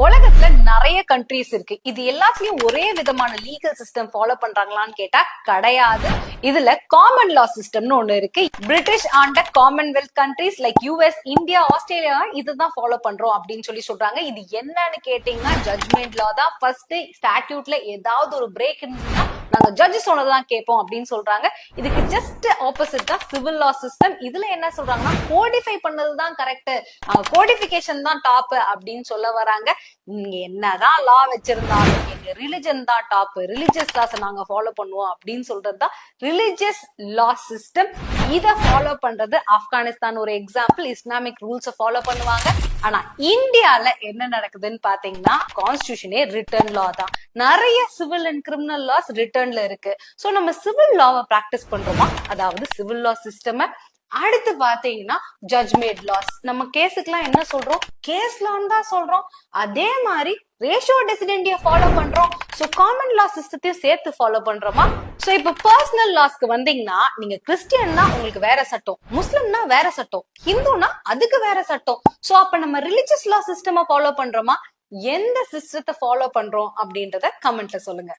உலகத்துல நிறைய கண்ட்ரீஸ் இருக்கு. இது எல்லாத்துலயும் ஒரே விதமான லீகல் சிஸ்டம் ஃபாலோ பண்றாங்களான்னு கேட்டா கிடையாது. இதுல காமன் லா சிஸ்டம்னு ஒண்ணு இருக்கு. பிரிட்டிஷ் ஆண்ட Commonwealth countries like US, India, Australia இதுதான் ஃபாலோ பண்றோம் அப்படின்னு சொல்றாங்க. இது என்னன்னு கேட்டீங்கன்னா ஜட்மெண்ட் லா தான். ஃபர்ஸ்ட் ஸ்டாட்யூட்ல ஏதாவது ஒரு பிரேக் இருந்துச்சுன்னா நாங்க ஜட்ஜ் சொன்னதான் கேட்போம் அப்படின்னு சொல்றாங்க. இதுக்கு ஜஸ்ட் ஆப்போசிட் தான் சிவில் லா சிஸ்டம். இதுல என்ன சொல்றாங்கன்னா கோடிஃபை பண்ணதுதான் கரெக்ட், கோடிபிகேஷன் தான் டாப் அப்படின்னு சொல்ல வராங்க. நீங்க என்னதான் லா வச்சிருந்தாலும் எங்க ரிலிஜன் தான் டாப், ரிலிஜியஸ் லாஸ் நாங்க ஃபாலோ பண்ணுவோம் அப்படின்னு சொல்றதுதான் ரிலிஜியஸ் லா சிஸ்டம். இத ஃபாலோ பண்றது ஆப்கானிஸ்தான் ஒரு எக்ஸாம்பிள். இஸ்லாமிக் ரூல்ஸ் ஃபாலோ பண்ணுவாங்க. ஆனா இந்தியால என்ன நடக்குதுன்னு பாத்தீங்கன்னா கான்ஸ்டிடியூஷனே ரிட்டர்ன் லா தான். நிறைய சிவில் அண்ட் கிரிமினல் லாஸ் ரிட்டர்ன்ல இருக்கு. சோ நம்ம சிவில் லாவை பிராக்டிஸ் பண்றோமா, அதாவது சிவில் லா சிஸ்டம். அடுத்து பாத்தீங்கன்னா ஜட்ஜ்மெண்ட் லாஸ். நம்ம கேஸுக்குலாம் என்ன சொல்றோம், கேஸ் லான்னு தான் சொல்றோம். அதே மாதிரி ரேஷியோ டெசிடென்டிய ஃபாலோ பண்றோம். சோ காமன் லா சிஸ்டத்தையும் சேர்த்து ஃபாலோ பண்றோமா? சோ இப்ப பர்சனல் லாஸ்க்கு வந்தீங்கன்னா நீங்க கிறிஸ்டியன்னா உங்களுக்கு வேற சட்டம், முஸ்லிம்னா வேற சட்டம், ஹிந்துனா அதுக்கு வேற சட்டம். சோ அப்ப நம்ம ரிலிஜியஸ் லா சிஸ்டம் ஃபாலோ பண்றோமா, எந்த சிஸ்டத்தை ஃபாலோ பண்றோம் அப்படின்றத கமெண்ட்ல சொல்லுங்க.